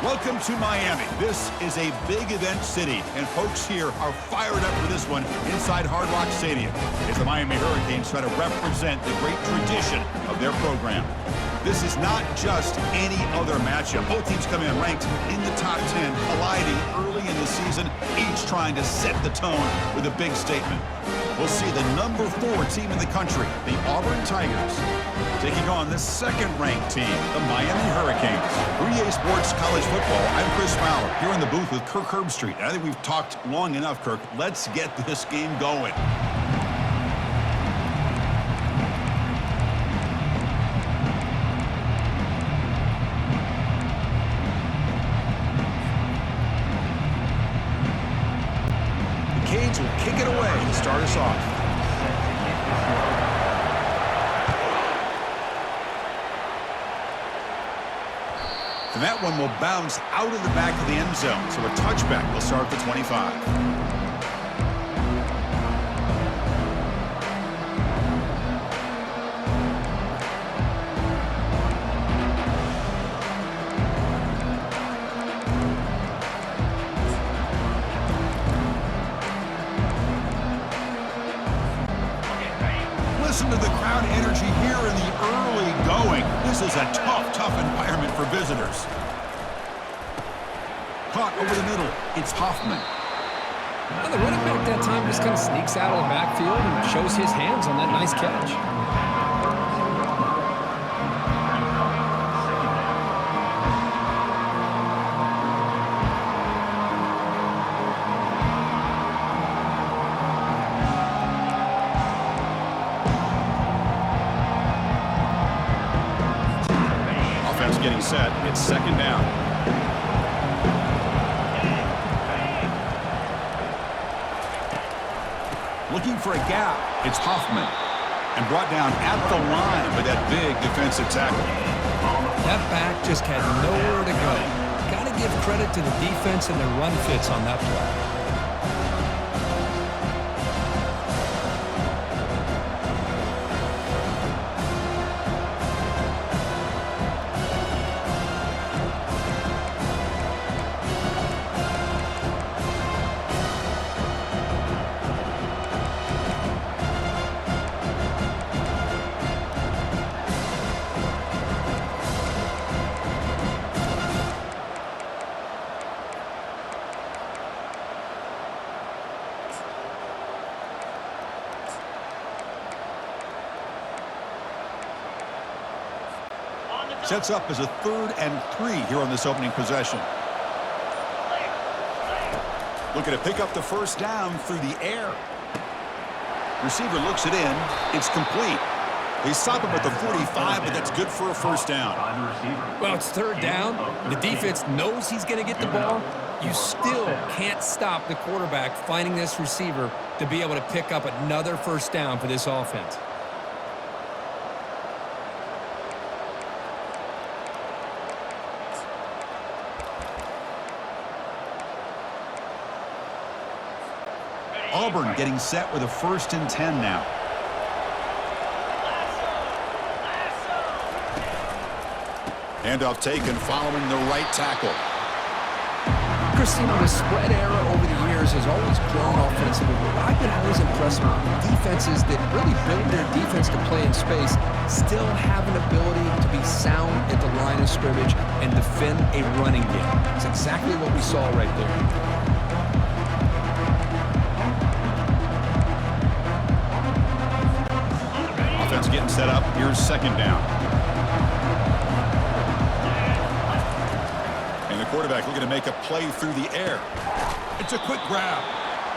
Welcome to Miami. This is a big event city, and folks here are fired up for this one inside Hard Rock Stadium as the Miami Hurricanes try to represent the great tradition of their program. This is not just any other matchup. Both teams come in ranked in the top 10, colliding early in the season, each trying to set the tone with a big statement. We'll see the number 4 team in the country, the Auburn Tigers, taking on the second-ranked team, the Miami Hurricanes. 3A Sports College Football, I'm Chris Fowler, here in the booth with Kirk Herbstreit. I think we've talked long enough, Kirk. Let's get this game going. The Canes will kick it away to start us off. And that one will bounce out of the back of the end zone. So a touchback will start the 25. Listen to the crowd energy here in the early going. This is a tough environment for visitors. Caught over the middle. It's Hoffman. Well, the running back that time just kind of sneaks out of the backfield and shows his hands on that nice catch. Getting set. It's second down. Looking for a gap. It's Hoffman. And brought down at the line with that big defensive tackle. That back just had nowhere to go. Got to give credit to the defense and their run fits on that play. Sets up as a 3rd and 3 here on this opening possession. Looking to pick up the first down through the air. Receiver looks it in. It's complete. They stop him at the 45, but that's good for a first down. Well, it's 3rd down. The defense knows he's going to get the ball. You still can't stop the quarterback finding this receiver to be able to pick up another first down for this offense. Auburn getting set with a 1st and 10 now. Handoff taken following the right tackle. Christine, the spread era over the years has always grown offensively, but I've been always impressed with defenses that really build their defense to play in space, still have an ability to be sound at the line of scrimmage and defend a running game. It's exactly what we saw right there. Offense getting set up. Here's second down. And the quarterback looking to make a play through the air. It's a quick grab.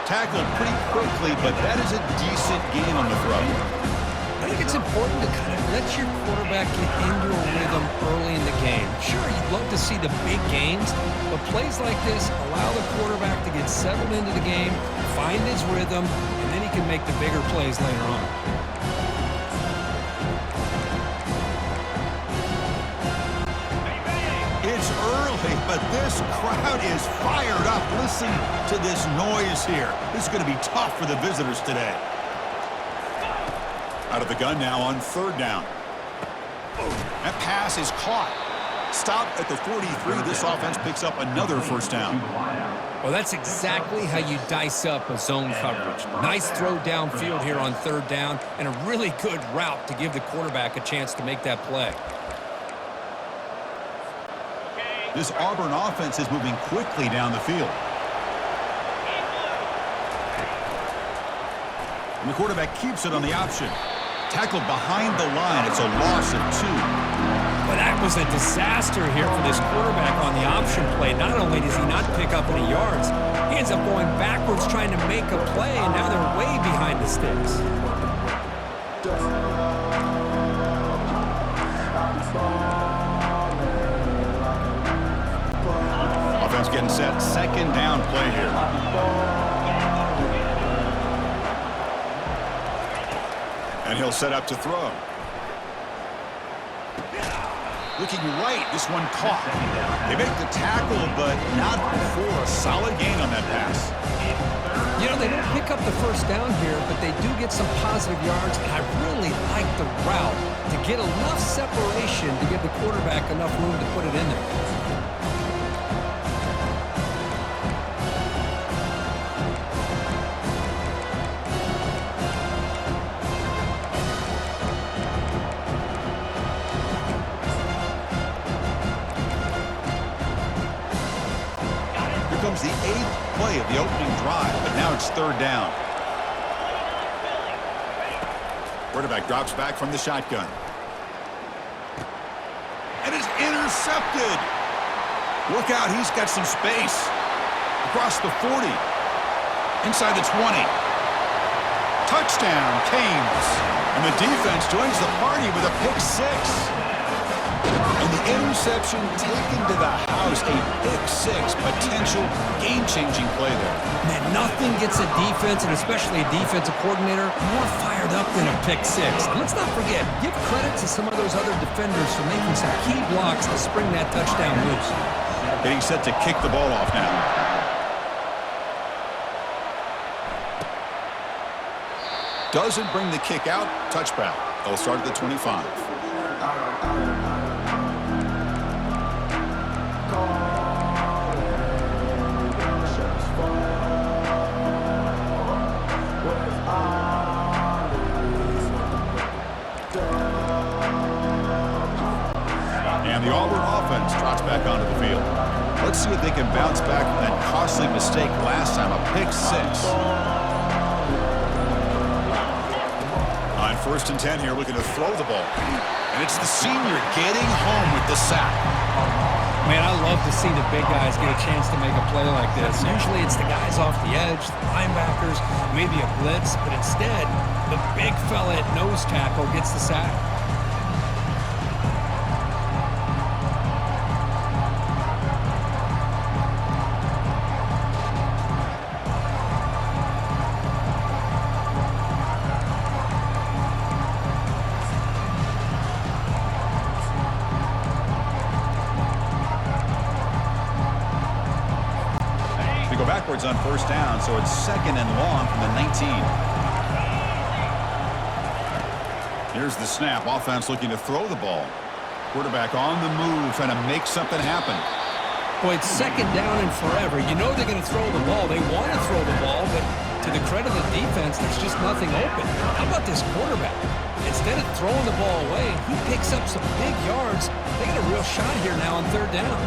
Tackled pretty quickly, but that is a decent gain on the throw. I think it's important to kind of let your quarterback get into a rhythm early in the game. Sure, you'd love to see the big gains, but plays like this allow the quarterback to get settled into the game, find his rhythm, and then he can make the bigger plays later on. It's early, but this crowd is fired up. Listen to this noise here. This is going to be tough for the visitors today. Out of the gun now on 3rd down. That pass is caught. Stop at the 43. This offense picks up another first down. Well, that's exactly how you dice up a zone coverage. Nice throw downfield here on third down, and a really good route to give the quarterback a chance to make that play. This Auburn offense is moving quickly down the field. And the quarterback keeps it on the option. Tackled behind the line. It's a loss of 2. But that was a disaster here for this quarterback on the option play. Not only does he not pick up any yards, he ends up going backwards trying to make a play, and now they're way behind the sticks. Offense getting set. Second down play here. And he'll set up to throw. Looking right, this one caught. They make the tackle, but not before a solid gain on that pass. You know, they don't pick up the first down here, but they do get some positive yards, and I really like the route to get enough separation to give the quarterback enough room to put it in there. Comes the 8th play of the opening drive, but now it's third down. Quarterback drops back from the shotgun. And it's intercepted. Look out, he's got some space. Across the 40. Inside the 20. Touchdown, Canes. And the defense joins the party with a pick 6. And the interception taken to the house, a pick-6 potential game-changing play there. Man, nothing gets a defense, and especially a defensive coordinator, more fired up than a pick-6. And let's not forget, give credit to some of those other defenders for making some key blocks to spring that touchdown loose. Getting set to kick the ball off now. Doesn't bring the kick out. Touchback. They'll start at the 25. And the Auburn offense trots back onto the field. Let's see if they can bounce back from that costly mistake last time, a pick-6. On 1st and 10 here, looking to throw the ball. And it's the senior getting home with the sack. Man, I love to see the big guys get a chance to make a play like this. Usually it's the guys off the edge, the linebackers, maybe a blitz, but instead, the big fella at nose tackle gets the sack. Backwards on 1st down, so it's 2nd and long from the 19. Here's the snap. Offense looking to throw the ball. Quarterback on the move, trying to make something happen. Boy, it's 2nd down and forever. You know they're going to throw the ball. They want to throw the ball, but to the credit of the defense, there's just nothing open. How about this quarterback? Instead of throwing the ball away, he picks up some big yards. They got a real shot here now on 3rd down.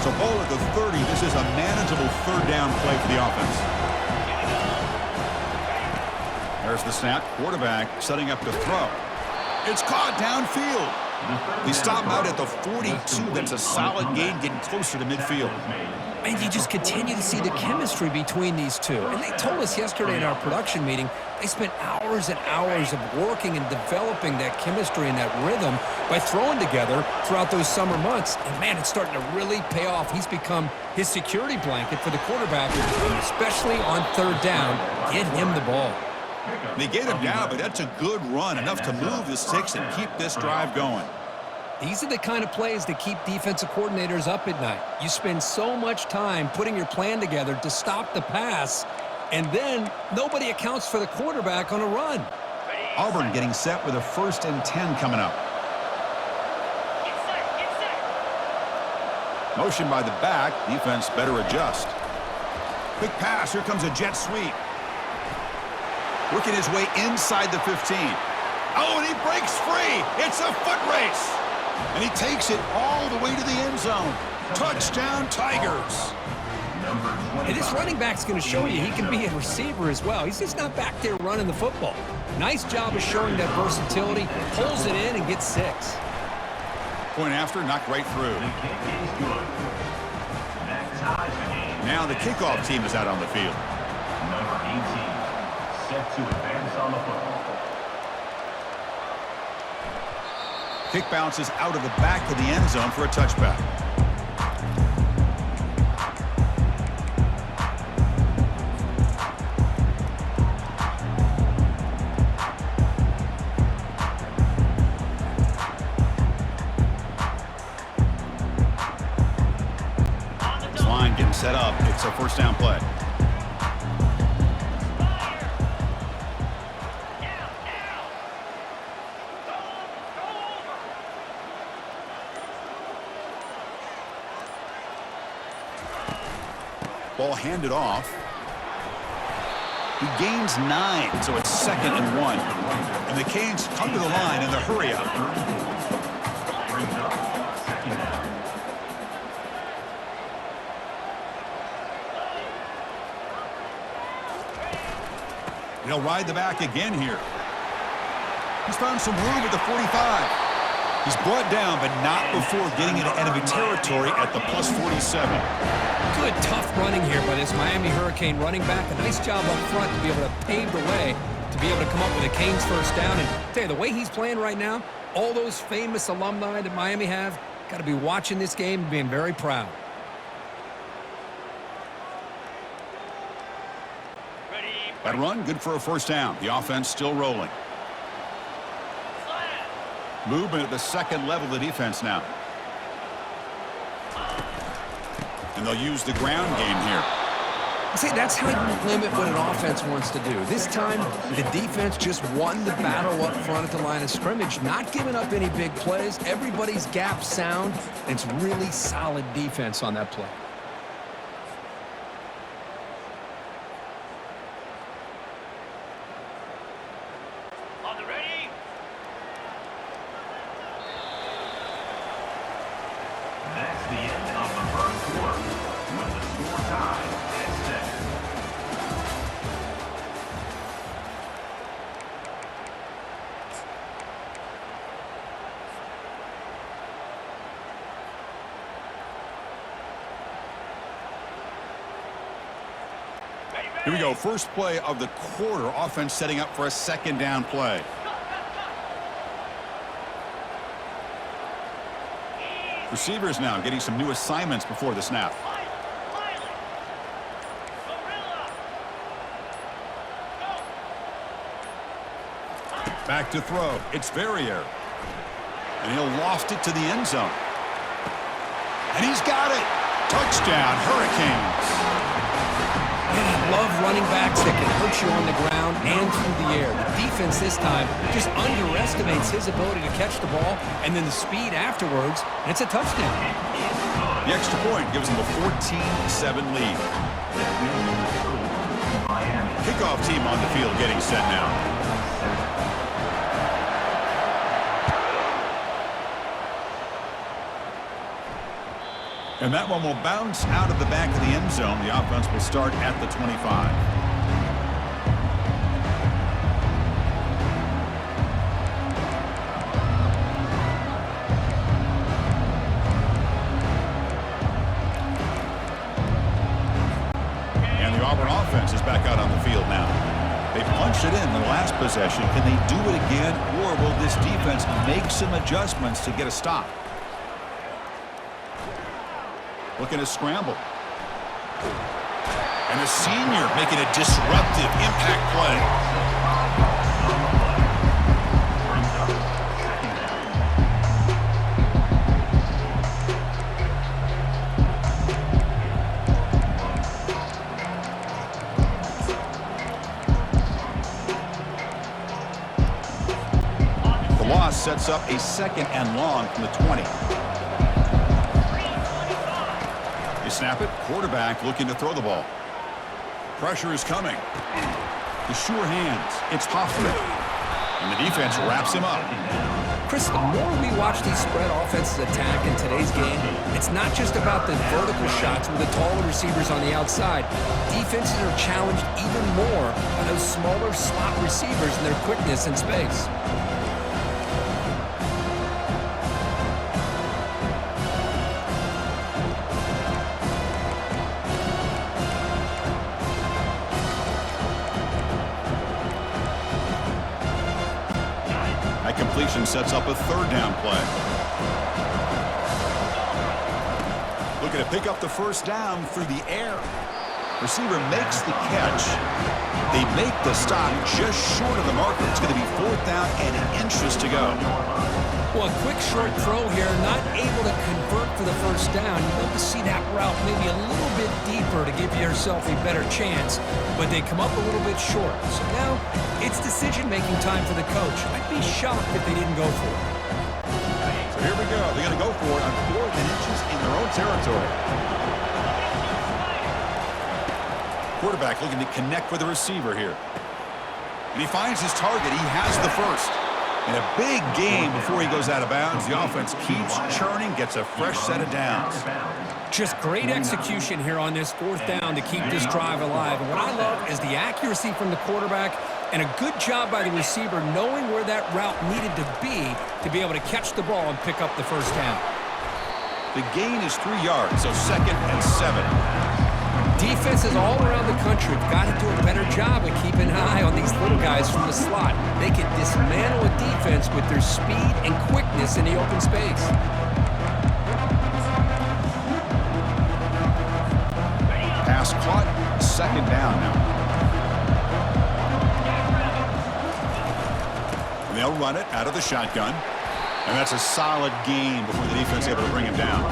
So ball at the 30. This is a manageable 3rd down play for the offense. There's the snap. Quarterback setting up to throw. It's caught downfield. They stop out at the 42. That's a solid gain, getting closer to midfield. And you just continue to see the chemistry between these two. And they told us yesterday in our production meeting, they spent hours and hours of working and developing that chemistry and that rhythm by throwing together throughout those summer months. And, man, it's starting to really pay off. He's become his security blanket for the quarterback, and especially on 3rd down, get him the ball. They get him down, but that's a good run, enough to move the sticks and keep this drive going. These are the kind of plays that keep defensive coordinators up at night. You spend so much time putting your plan together to stop the pass, and then nobody accounts for the quarterback on a run. Auburn getting set with a 1st and 10 coming up. Motion by the back. Defense better adjust. Quick pass. Here comes a jet sweep. Working his way inside the 15. Oh, and he breaks free. It's a foot race. And he takes it all the way to the end zone. Touchdown, Tigers. Hey, this running back's going to show you he can be a receiver as well. He's just not back there running the football. Nice job of showing that versatility. Pulls it in and gets 6. Point after, knocked right through. Now the kickoff team is out on the field. Number 18, set to advance on the football. Kick bounces out of the back of the end zone for a touchback. Line getting set up. It's a 1st down play. Ball handed off. He gains 9, so it's 2nd and 1. And the Canes come to the line in the hurry up. He'll ride the back again here. He's found some room at the 45. He's brought down, but not before getting into enemy territory at the +47. Good, tough running here by this Miami Hurricane running back. A nice job up front to be able to pave the way, to be able to come up with a Canes 1st down. And tell you, the way he's playing right now, all those famous alumni that Miami have, got to be watching this game and being very proud. That run, good for a 1st down. The offense still rolling. Movement at the 2nd level of the defense now. And they'll use the ground game here. See, that's how you limit what an offense wants to do. This time, the defense just won the battle up front at the line of scrimmage, not giving up any big plays. Everybody's gap sound. It's really solid defense on that play. That's the end of the 1st quarter, with the score tied at 7. Here we go. First play of the quarter. Offense setting up for a 2nd down play. Receivers now getting some new assignments before the snap. Back to throw. It's Verrier. And he'll loft it to the end zone. And he's got it. Touchdown, Hurricanes. And I love running backs that can hurt you on the ground and through the air. The defense this time just underestimates his ability to catch the ball and then the speed afterwards, and it's a touchdown. The extra point gives them a 14-7 lead. Kickoff team on the field getting set now. And that one will bounce out of the back of the end zone. The offense will start at the 25. And the Auburn offense is back out on the field now. They punched it in the last possession. Can they do it again, or will this defense make some adjustments to get a stop? Looking to scramble. And the senior making a disruptive impact play. sets up a 2nd and long from the 20. You snap it. Quarterback looking to throw the ball. Pressure is coming. The sure hands. It's Hoffman. And the defense wraps him up. Chris, the more we watch these spread offenses attack in today's game, it's not just about the vertical shots with the taller receivers on the outside. Defenses are challenged even more by those smaller slot receivers and their quickness in space. Completion sets up a 3rd down play. Looking to pick up the 1st down through the air. Receiver makes the catch. They make the stop just short of the marker. It's going to be 4th down and inches to go. Well, a quick short throw here, not able to convert for the 1st down. You'd love to see that route maybe a little bit deeper to give yourself a better chance, but they come up a little bit short. So now it's decision-making time for the coach. I'd be shocked if they didn't go for it. So here we go. They're going to go for it on 4th and inches in their own territory. Quarterback looking to connect with the receiver here. And he finds his target. He has the 1st. In a big game before he goes out of bounds, the offense keeps churning, gets a fresh set of downs. Just great execution here on this 4th down to keep this drive alive. And what I love is the accuracy from the quarterback and a good job by the receiver knowing where that route needed to be able to catch the ball and pick up the 1st down. The gain is 3 yards, so 2nd and 7. Defenses all around the country have got to do a better job of keeping an eye on these little guys from the slot. They can dismantle a defense with their speed and quickness in the open space. Pass caught, 2nd down now. And they'll run it out of the shotgun. And that's a solid gain before the defense is able to bring him down.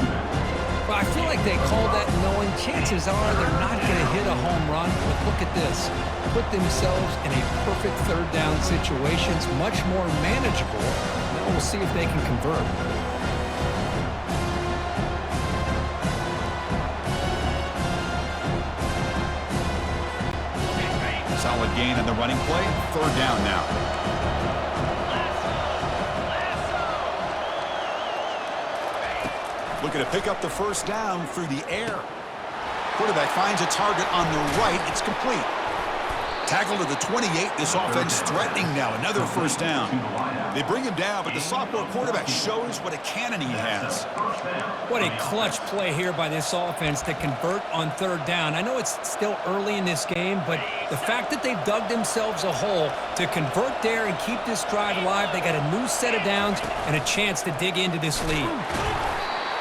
Well, I feel like they called that knowing chances are they're not going to hit a home run. But look at this. Put themselves in a perfect 3rd down situation. It's much more manageable. Now we'll see if they can convert. Solid gain on the running play. 3rd down now. Looking to pick up the 1st down through the air. Quarterback finds a target on the right. It's complete. Tackle to the 28. This offense threatening now. Another 1st down. They bring him down, but the sophomore quarterback shows what a cannon he has. What a clutch play here by this offense to convert on 3rd down. I know it's still early in this game, but the fact that they've dug themselves a hole to convert there and keep this drive alive, they got a new set of downs and a chance to dig into this lead.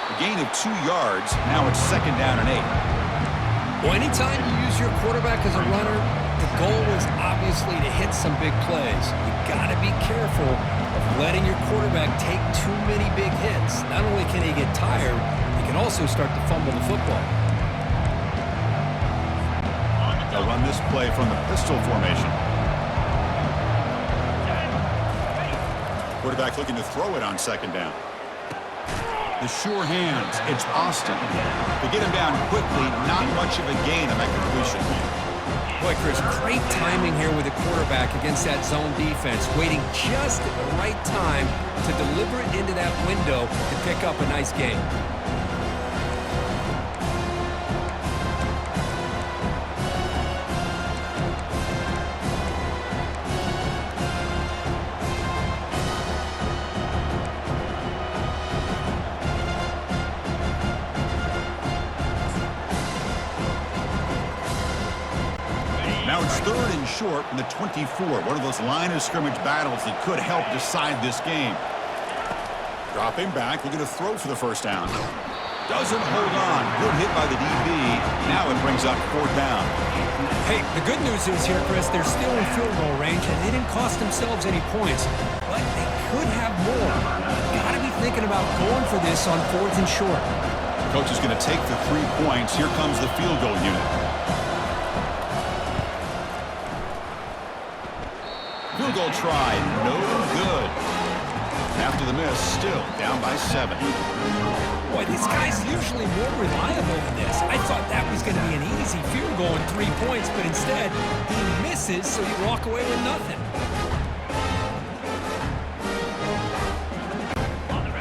A gain of 2 yards. Now it's 2nd down and 8. Well, anytime you use your quarterback as a runner, the goal is obviously to hit some big plays. You got to be careful of letting your quarterback take too many big hits. Not only can he get tired, he can also start to fumble the football. They'll run this play from the pistol formation. Quarterback looking to throw it on 2nd down. The sure hands. It's Austin. They get him down quickly. Not much of a gain on that completion. Boy, Chris, great timing here with the quarterback against that zone defense, waiting just at the right time to deliver it into that window to pick up a nice gain. Now it's 3rd and short from the 24. One of those line of scrimmage battles that could help decide this game. Dropping back, looking to throw for the 1st down. Doesn't hold on. Good hit by the DB. Now it brings up 4th down. Hey, the good news is here, Chris, they're still in field goal range, and they didn't cost themselves any points, but they could have more. Got to be thinking about going for this on 4th and short. Coach is going to take the 3 points. Here comes the field goal unit. Field goal try, no good. After the miss, still down by 7. Boy, this guy's usually more reliable than this. I thought that was going to be an easy field goal and 3 points, but instead, he misses, so you walk away with nothing.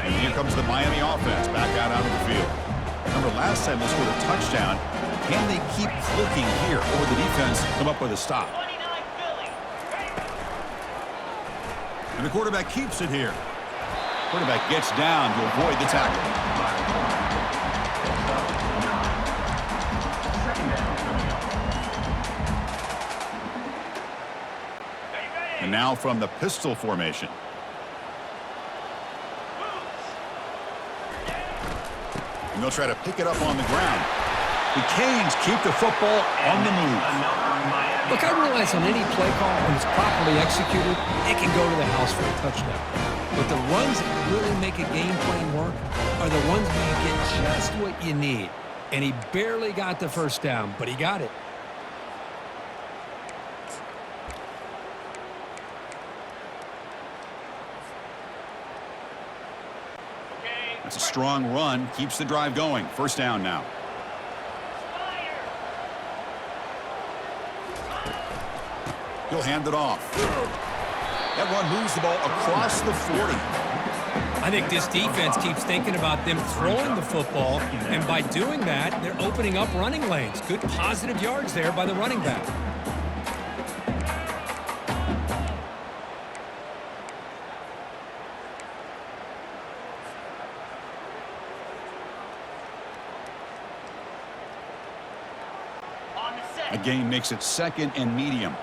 And here comes the Miami offense back out onto the field. Remember, last time they scored a touchdown. Can they keep clicking here, or the defense come up with a stop? And the quarterback keeps it here. Quarterback gets down to avoid the tackle. And now from the pistol formation. And they'll try to pick it up on the ground. The Canes keep the football on the move. Look, I realize on any play call, when it's properly executed, it can go to the house for a touchdown. But the runs that really make a game plan work are the ones where you get just what you need. And he barely got the first down, but he got it. That's a strong run. Keeps the drive going. First down now. He'll hand it off. That run moves the ball across the 40. I think this defense keeps thinking about them throwing the football, and by doing that, they're opening up running lanes. Good positive yards there by the running back. A gain makes it 2nd and medium.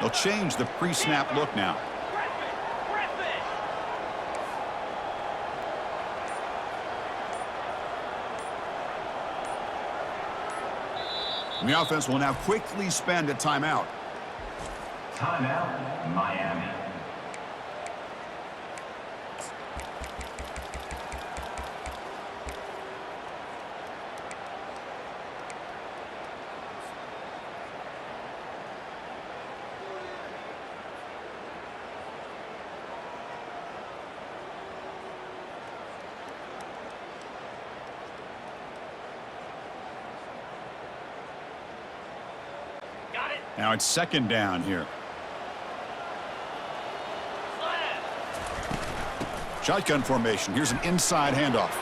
They'll change the pre-snap look now. And the offense will now quickly spend a timeout. Timeout, Miami. Now it's 2nd down here. Shotgun formation. Here's an inside handoff.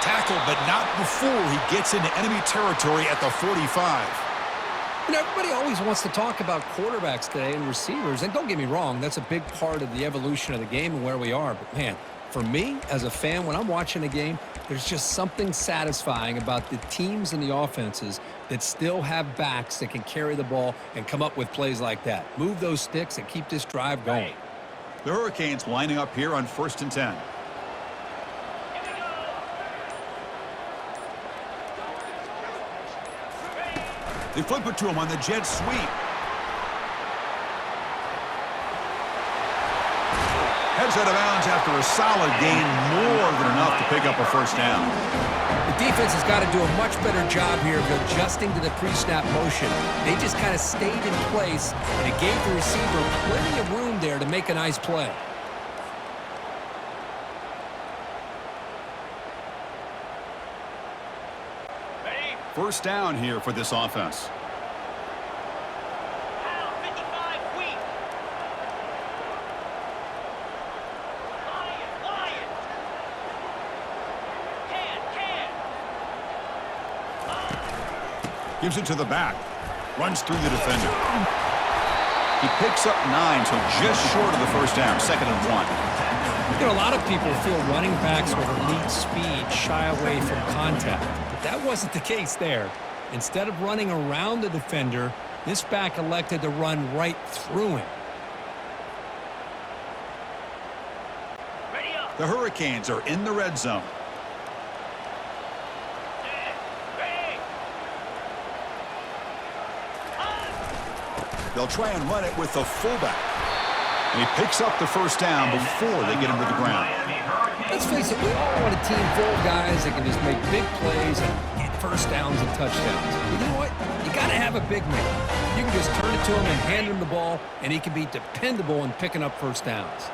Tackled, but not before he gets into enemy territory at the 45. You know, everybody always wants to talk about quarterbacks today and receivers, and don't get me wrong, that's a big part of the evolution of the game and where we are. But, man, for me, as a fan, when I'm watching a game, there's just something satisfying about the teams and the offenses that still have backs that can carry the ball and come up with plays like that. Move those sticks and keep this drive going. The Hurricanes lining up here on 1st and 10. They flip it to him on the jet sweep. Heads out of bounds after a solid gain, more than enough to pick up a first down. The defense has got to do a much better job here of adjusting to the pre-snap motion. They just kind of stayed in place, and it gave the receiver plenty of room there to make a nice play. First down here for this offense. Gives it to the back. Runs through the defender. He picks up 9, so just short of the first down. 2nd and 1. You know, a lot of people feel running backs with elite speed shy away from contact, but that wasn't the case there. Instead of running around the defender, this back elected to run right through him. The Hurricanes are in the red zone. They'll try and run it with the fullback. And he picks up the first down before they get him to the ground. Let's face it, we all want a team full of guys that can just make big plays and get first downs and touchdowns. But you know what? You got to have have a big man. You can just turn it to him and hand him the ball, and he can be dependable in picking up first downs.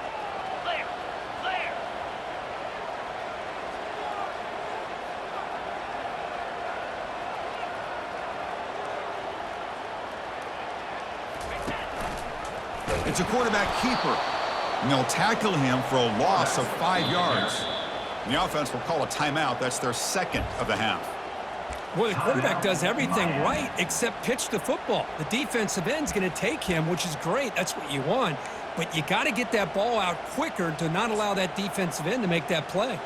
Clear. Clear. It's a quarterback keeper, and they'll tackle him for a loss of 5 yards. And the offense will call a timeout. That's their second of the half. Well, the quarterback does everything right except pitch the football. The defensive end's going to take him, which is great. That's what you want. But you got to get that ball out quicker to not allow that defensive end to make that play.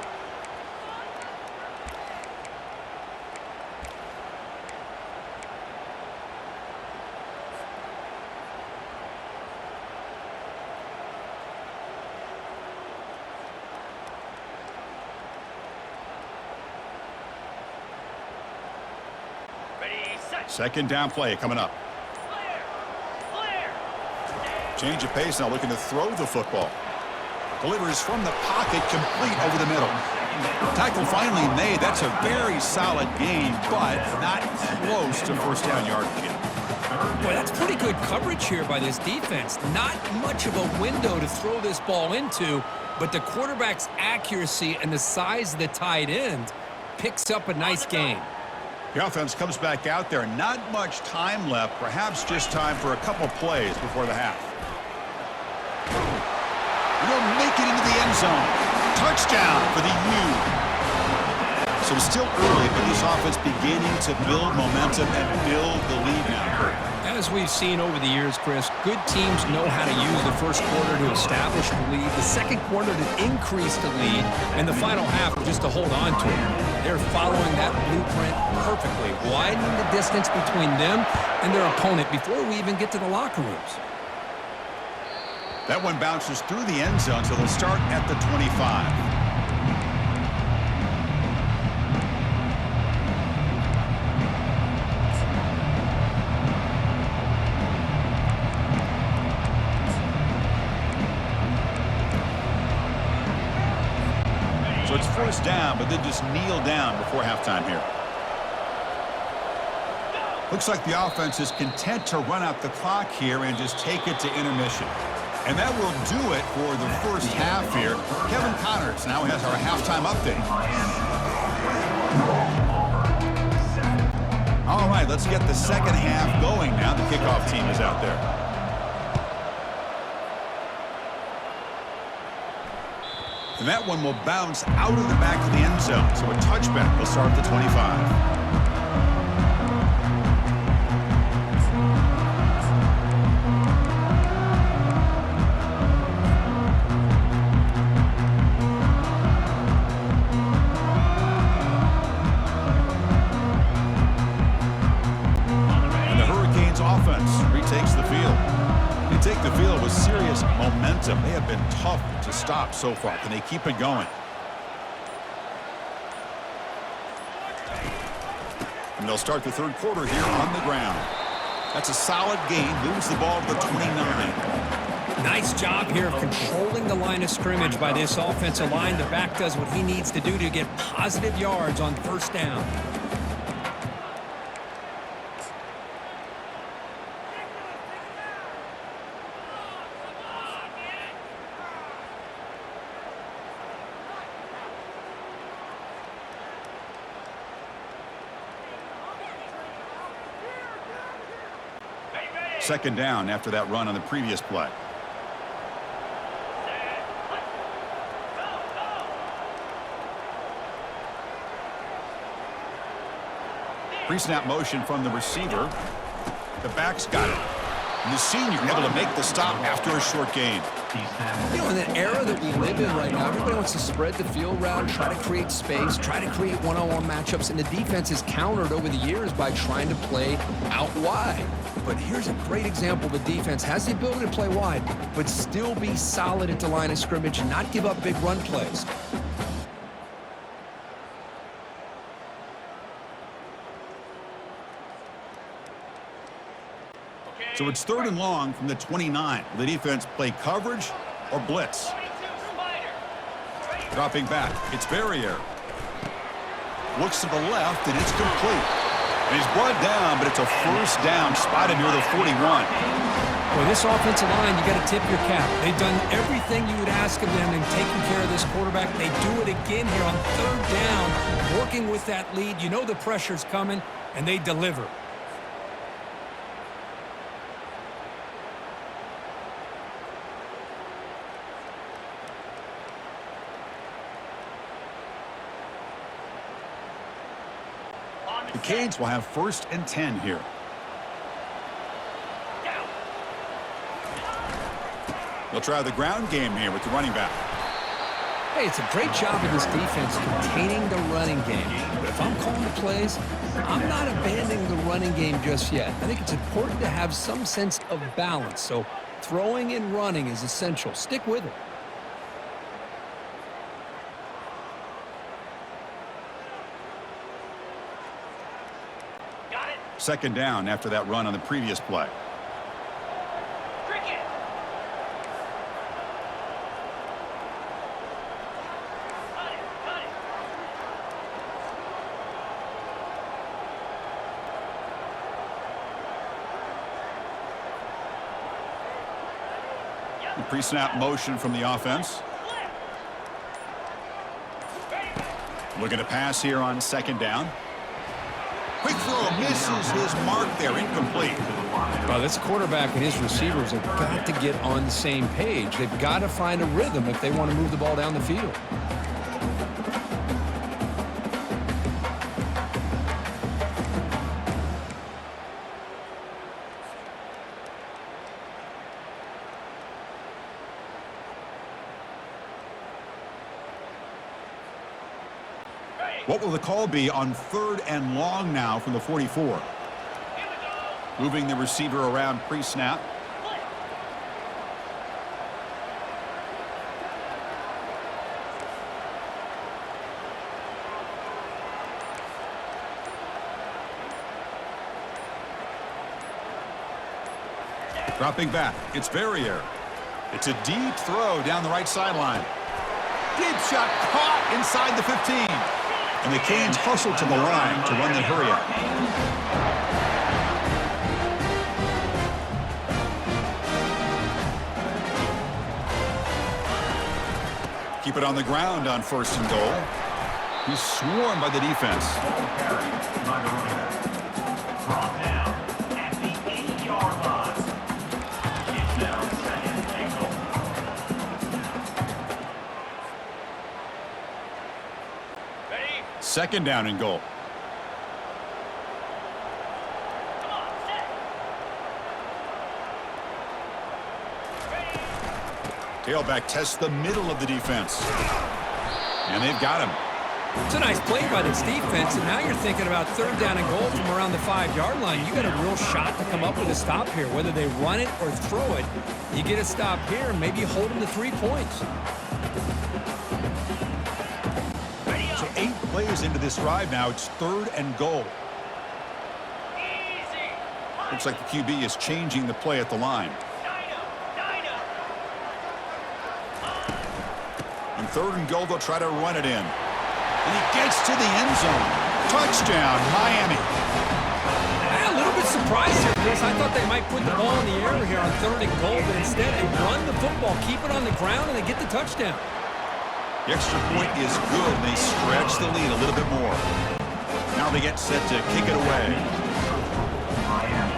Ready, set. Second down play coming up. Clear. Clear. Change of pace now, looking to throw the football. Delivers from the pocket, complete over the middle. Tackle finally made. That's a very solid gain, but not close to first down yardage yet. Boy, that's pretty good coverage here by this defense. Not much of a window to throw this ball into, but the quarterback's accuracy and the size of the tight end picks up a nice gain. The offense comes back out there. Not much time left. Perhaps just time for a couple plays before the half. Will make it into the end zone. Touchdown for the U. So it's still early, but this offense beginning to build momentum and build the lead now. As we've seen over the years, Chris, good teams know how to use the first quarter to establish the lead, the second quarter to increase the lead, and the final half just to hold on to it. They're following that blueprint perfectly, widening the distance between them and their opponent before we even get to the locker rooms. That one bounces through the end zone, so they'll start at the 25. So it's first down, but then just kneel down before halftime here. Looks like the offense is content to run out the clock here and just take it to intermission. And that will do it for the first half here. Kevin Connors now has our halftime update. All right, let's get the second half going now. The kickoff team is out there. And that one will bounce out of the back of the end zone. So a touchback will start at the 25. Take the field with serious momentum. They have been tough to stop so far. Can they keep it going? And they'll start the third quarter here on the ground. That's a solid gain. Moves the ball to the 29. Nice job here of controlling the line of scrimmage by this offensive line. The back does what he needs to do to get positive yards on first down. Second down after that run on the previous play. Pre-snap motion from the receiver. The back's got it. And the senior able to make the stop after a short gain. You know, in the era that we live in right now, everybody wants to spread the field around, try to create space, try to create one-on-one matchups, and the defense is countered over the years by trying to play out wide. But here's a great example. The defense has the ability to play wide, but still be solid at the line of scrimmage and not give up big run plays. So it's third and long from the 29. Will the defense play coverage or blitz? Dropping back. It's Barrier. Looks to the left, and it's complete. And he's brought down, but it's a first down spotted near the 41. Boy, this offensive line, you got to tip your cap. They've done everything you would ask of them in taking care of this quarterback. They do it again here on third down, working with that lead. You know the pressure's coming, and they deliver. The Canes will have 1st and 10 here. They'll try the ground game here with the running back. Hey, it's a great job of this defense containing the running game. But if I'm calling the plays, I'm not abandoning the running game just yet. I think it's important to have some sense of balance. So throwing and running is essential. Stick with it. Got it. 2nd down after that run on the previous play. Cricket. Got it. Got it. The pre-snap motion from the offense. Looking to pass here on 2nd down. Quick throw, misses his mark there, incomplete. Well, this quarterback and his receivers have got to get on the same page. They've got to find a rhythm if they want to move the ball down the field. What will the call be on 3rd and long now from the 44? Moving the receiver around pre-snap. Dropping back, it's Verrier. It's a deep throw down the right sideline. Deep shot caught inside the 15. And the Canes hustle to the line to run the hurry up. Keep it on the ground on 1st and goal. He's swarmed by the defense. Brought down at the 8-yard line. It's now 2nd and goal. 2nd down and goal. Come on, set. Tailback tests the middle of the defense. And they've got him. It's a nice play by this defense, and now you're thinking about 3rd down and goal from around the 5-yard line. You got a real shot to come up with a stop here. Whether they run it or throw it, you get a stop here and maybe hold them to 3 points. So 8 plays into this drive now. It's 3rd and goal. Easy. Looks like the QB is changing the play at the line. Dino. On 3rd and goal, they'll try to run it in. And he gets to the end zone. Touchdown, Miami. A little bit surprised here, Chris. I thought they might put the ball in the air here on 3rd and goal, but instead they run the football, keep it on the ground, and they get the touchdown. The extra point is good, and they stretch the lead a little bit more. Now they get set to kick it away. Miami.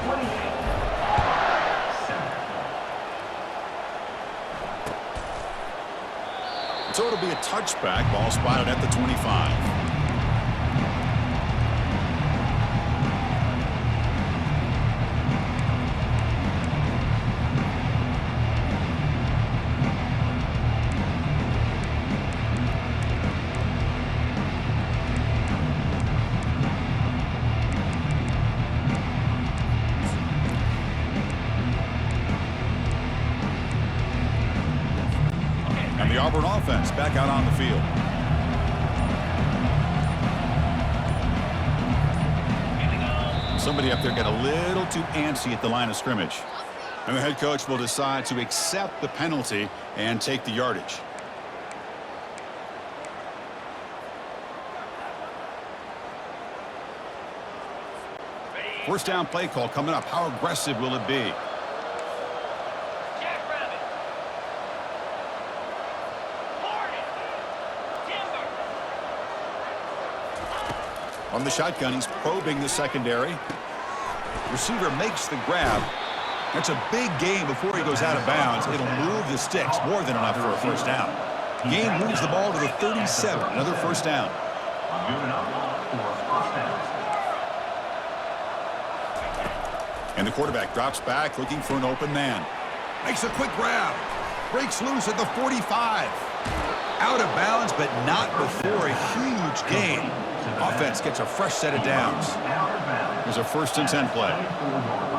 28. So it'll be a touchback. Ball spotted at the 25. And the Auburn offense back out on the field. Somebody up there got a little too antsy at the line of scrimmage. And the head coach will decide to accept the penalty and take the yardage. First down play call coming up. How aggressive will it be? Jackrabbit. Hornet. Timber. On the shotgun, he's probing the secondary. Receiver makes the grab. That's a big gain before he goes out of bounds. It'll move the sticks, more than enough for a first down. Gain moves the ball to the 37, another first down. Moving up for first down. And the quarterback drops back, looking for an open man. Makes a quick grab. Breaks loose at the 45. Out of bounds, but not before a huge gain. Offense gets a fresh set of downs. There's a 1st and 10 play.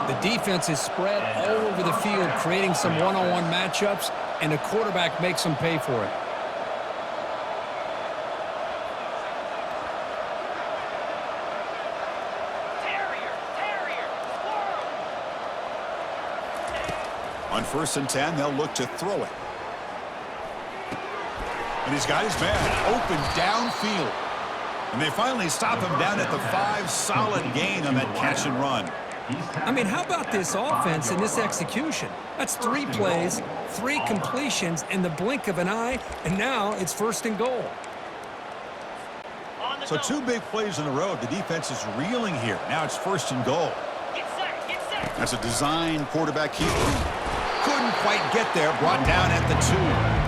The defense is spread all over the field, creating some one-on-one matchups, and the quarterback makes them pay for it. On 1st and 10, they'll look to throw it. And he's got his man open downfield. And they finally stop him down at the 5. Solid gain on that catch and run. I mean, how about this offense and this execution? That's 3 plays, 3 completions in the blink of an eye, and now it's 1st and goal. So 2 big plays in a row. The defense is reeling here. Now it's 1st and goal. Get set. Get set. That's a design quarterback keeper. Couldn't quite get there. Brought down at the 2.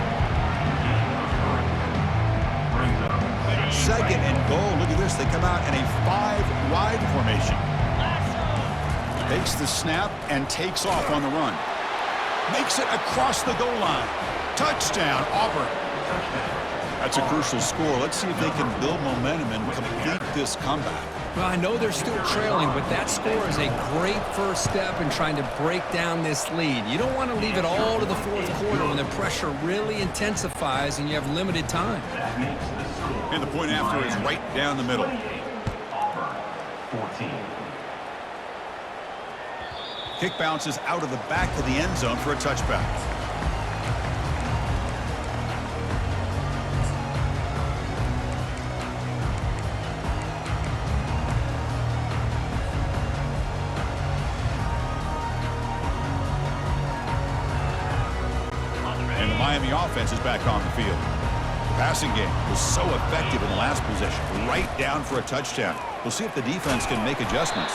2nd and goal. Look at this. They come out in a 5-wide formation. Takes the snap and takes off on the run. Makes it across the goal line. Touchdown, Auburn. That's a crucial score. Let's see if they can build momentum and complete this comeback. Well, I know they're still trailing, but that score is a great first step in trying to break down this lead. You don't want to leave it all to the 4th quarter when the pressure really intensifies and you have limited time. And the point after is right down the middle. Auburn, 14. Kick bounces out of the back of the end zone for a touchback. And the Miami offense is back on the field. The passing game was so effective in the last possession, right down for a touchdown. We'll see if the defense can make adjustments.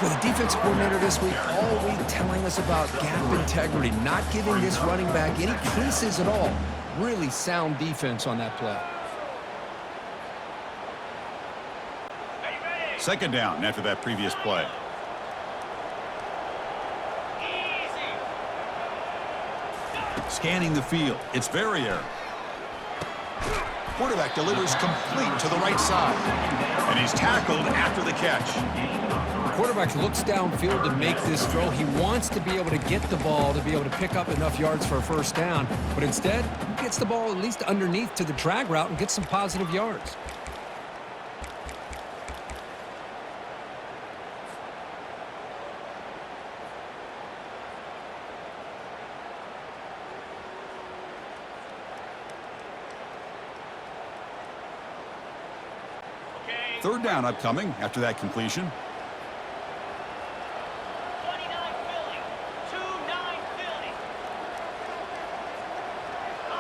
Well, the defensive coordinator this week all week telling us about gap integrity, not giving this running back any creases at all. Really sound defense on that play. 2nd down after that previous play. Scanning the field. It's Verrier. Quarterback delivers complete to the right side. And he's tackled after the catch. The quarterback looks downfield to make this throw. He wants to be able to get the ball to be able to pick up enough yards for a first down, but instead, he gets the ball at least underneath to the drag route and gets some positive yards. Third down upcoming after that completion. 29 Philly. 2-9 Philly.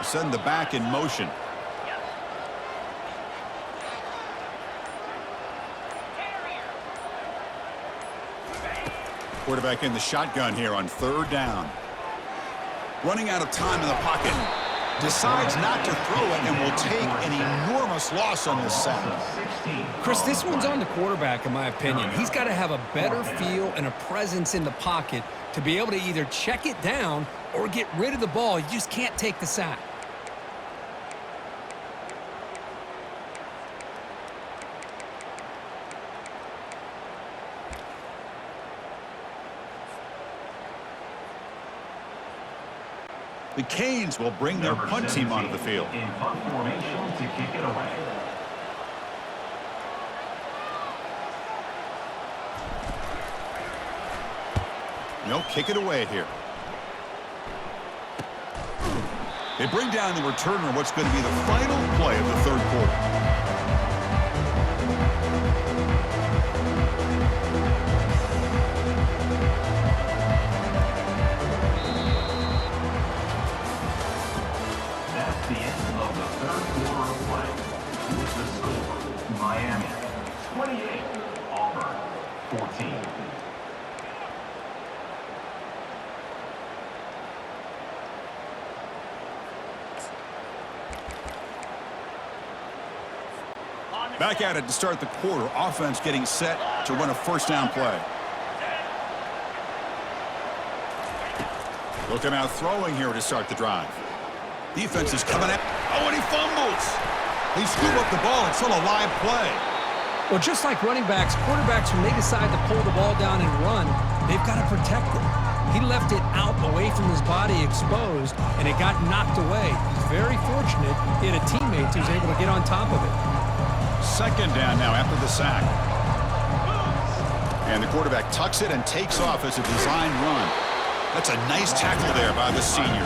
Send the back in motion. Quarterback in the shotgun here on 3rd down. Running out of time in the pocket. Decides not to throw it and will take an enormous loss on this sack. Chris, this one's on the quarterback, in my opinion. He's got to have a better feel and a presence in the pocket to be able to either check it down or get rid of the ball. You just can't take the sack. The Canes will bring their punt team onto the field. In punt formation to kick it away. No, kick it away here. They bring down the returner in what's going to be the final play of the 3rd quarter. Back at it to start the quarter. Offense getting set to run a first-down play. Looking out throwing here to start the drive. Defense is coming out. Oh, and he fumbles. They scoop up the ball. It's still a live play. Well, just like running backs, quarterbacks, when they decide to pull the ball down and run, they've got to protect it. He left it out away from his body exposed, and it got knocked away. He's very fortunate he had a teammate who's able to get on top of it. Second down now after the sack. And the quarterback tucks it and takes off as a design run. That's a nice tackle there by the senior.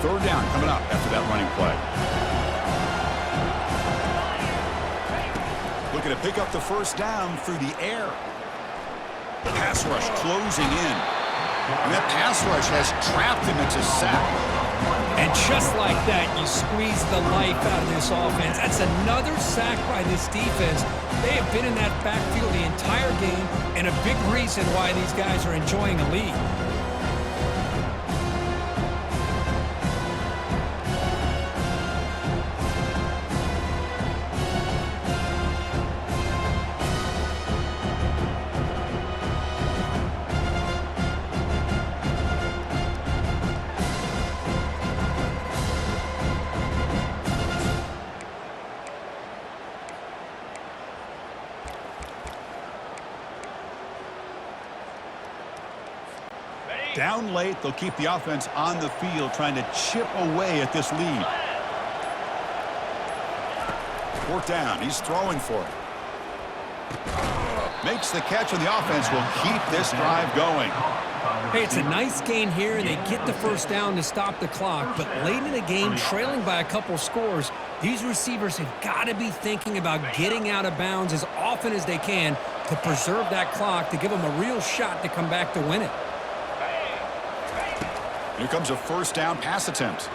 Third down coming up after that running play. Looking to pick up the first down through the air. Pass rush closing in. And that pass rush has trapped him into sack. And just like that, you squeeze the life out of this offense. That's another sack by this defense. They have been in that backfield the entire game, and a big reason why these guys are enjoying a lead. Down late, they'll keep the offense on the field trying to chip away at this lead. Fourth down, he's throwing for it. Makes the catch, and the offense will keep this drive going. Hey, it's a nice gain here, and they get the first down to stop the clock. But late in the game, trailing by a couple scores, these receivers have got to be thinking about getting out of bounds as often as they can to preserve that clock, to give them a real shot to come back to win it. Here comes a first down pass attempt.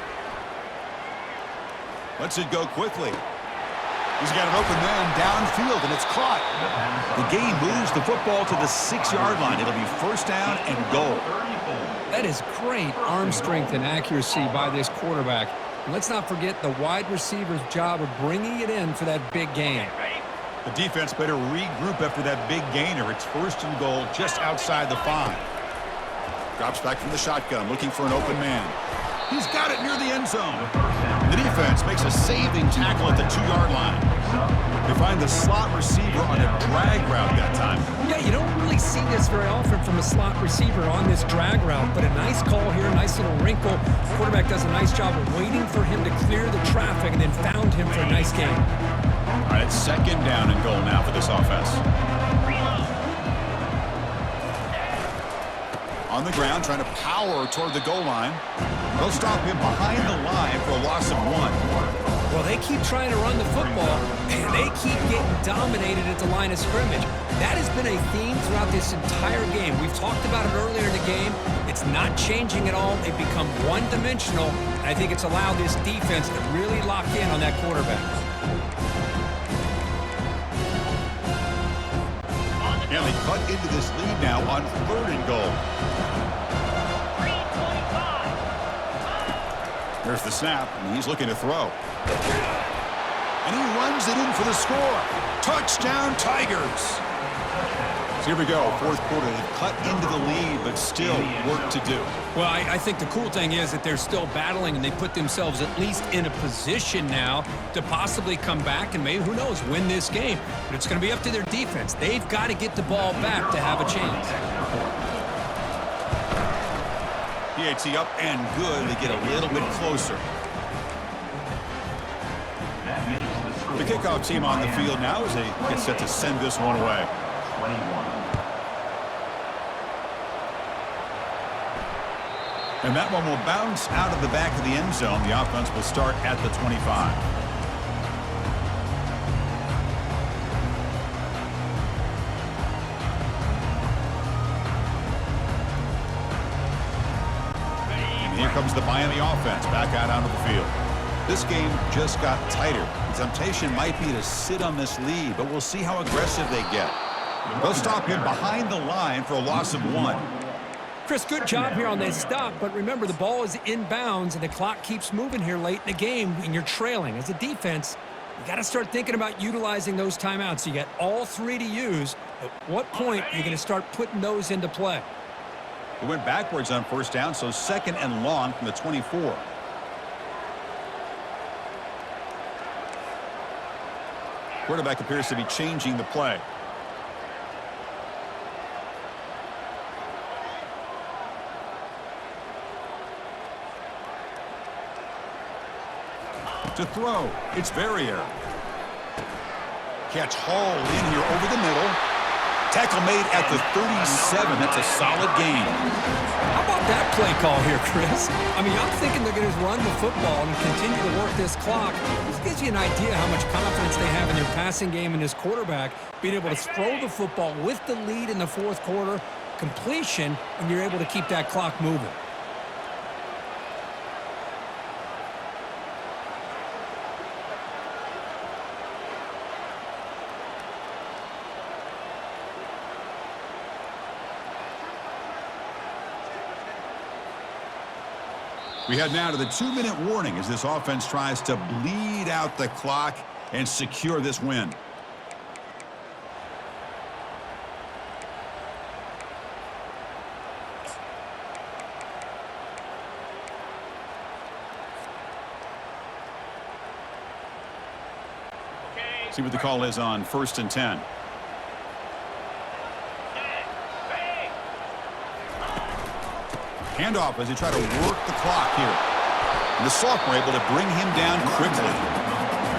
Lets it go quickly. He's got an open man downfield, and it's caught. The gain moves the football to the 6-yard line. It'll be first down and goal. That is great arm strength and accuracy by this quarterback. And let's not forget the wide receiver's job of bringing it in for that big gain. The defense better regroup after that big gainer. It's first and goal just outside the 5. Drops back from the shotgun, looking for an open man. He's got it near the end zone. The defense makes a saving tackle at the 2-yard line. They find the slot receiver on a drag route that time. Yeah, you don't really see this very often from a slot receiver on this drag route, but a nice call here, nice little wrinkle. The quarterback does a nice job of waiting for him to clear the traffic and then found him for a nice gain. All right, it's second down and goal now for this offense. On the ground, trying to power toward the goal line. They'll stop him behind the line for a loss of 1. Well, they keep trying to run the football, and they keep getting dominated at the line of scrimmage. That has been a theme throughout this entire game. We've talked about it earlier in the game. It's not changing at all. They've become one-dimensional, and I think it's allowed this defense to really lock in on that quarterback. And they cut into this lead now on 3rd and goal. There's the snap, and he's looking to throw. And he runs it in for the score. Touchdown, Tigers! So here we go, 4th quarter. They've cut into the lead, but still work to do. Well, I think the cool thing is that they're still battling, and they put themselves at least in a position now to possibly come back and maybe, who knows, win this game. But it's going to be up to their defense. They've got to get the ball back to have a chance. PAT up and good. They get a little bit closer. The kickoff team on the field now as they get set to send this one away. 21. And that one will bounce out of the back of the end zone. The offense will start at the 25. And here comes the Miami offense back out onto the field. This game just got tighter. The temptation might be to sit on this lead, but we'll see how aggressive they get. They'll stop him behind the line for a loss of 1. Chris, good job here on this stop, but remember the ball is inbounds and the clock keeps moving here late in the game and you're trailing. As a defense, you got to start thinking about utilizing those timeouts. You got all 3 to use. At what point are you going to start putting those into play? He went backwards on first down, so 2nd and long from the 24. Quarterback appears to be changing the play. To throw, it's Verrier. Catch hauled in here over the middle. Tackle made at the 37. That's a solid gain. How about that play call here, Chris? I mean, I'm thinking they're going to run the football and continue to work this clock. This gives you an idea how much confidence they have in their passing game and this quarterback being able to throw the football with the lead in the 4th quarter, completion, and you're able to keep that clock moving. We head now to the 2-minute warning as this offense tries to bleed out the clock and secure this win. See what the call is on 1st and 10. Handoff as they try to work the clock here. And the sophomore able to bring him down quickly.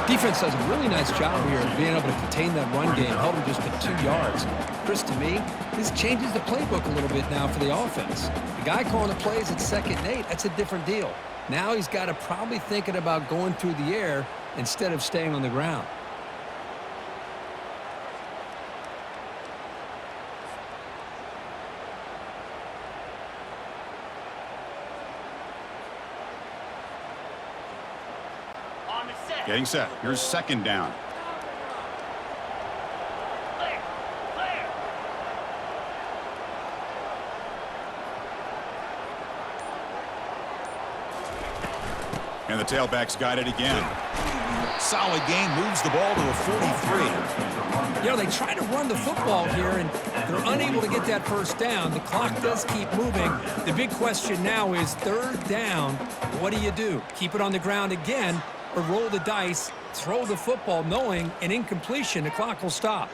Defense does a really nice job here of being able to contain that run game, held him just to 2 yards. Chris, to me, this changes the playbook a little bit now for the offense. The guy calling the plays at 2nd and 8, that's a different deal. Now he's got to probably thinking about going through the air instead of staying on the ground. Getting set. Here's 2nd down. Clear. Clear. And the tailback's got it again. Solid gain, moves the ball to a 43. You know, they try to run the football here, and they're unable to get that 1st down. The clock does keep moving. The big question now is 3rd down. What do? Keep it on the ground again, or roll the dice, throw the football, knowing an incompletion, the clock will stop.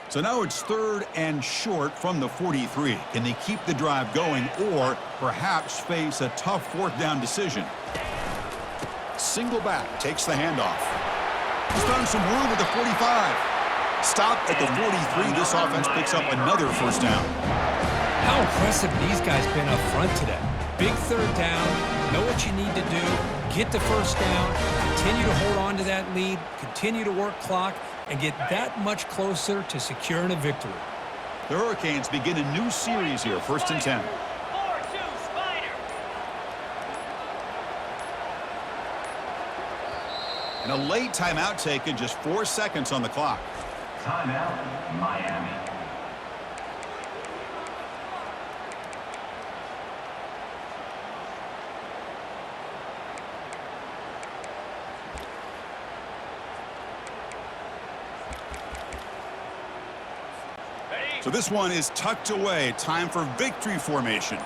So now it's 3rd and short from the 43. Can they keep the drive going or perhaps face a tough 4th down decision? Single back takes the handoff. He's found some room at the 45. Stop at the 43. This offense picks up another 1st down. How impressive these guys been up front today. Big 3rd down, know what you need to do, get the 1st down, continue to hold on to that lead, continue to work clock, and get that much closer to securing a victory. The Hurricanes begin a new series here, 1st and 10. 4-2 Spider. And a late timeout taken, just 4 seconds on the clock. Timeout, Miami. So this one is tucked away. Time for victory formation.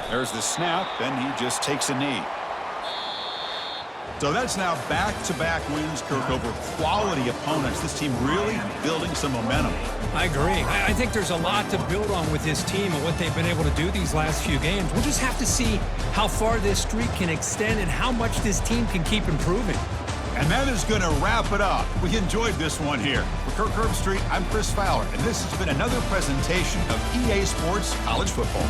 There's the snap, and he just takes a knee. So that's now back-to-back wins, Kirk, over quality opponents. This team really building some momentum. I agree. I think there's a lot to build on with this team and what they've been able to do these last few games. We'll just have to see how far this streak can extend and how much this team can keep improving. And that is going to wrap it up. We enjoyed this one here. For Kirk Herbstreit, I'm Chris Fowler, and this has been another presentation of EA Sports College Football.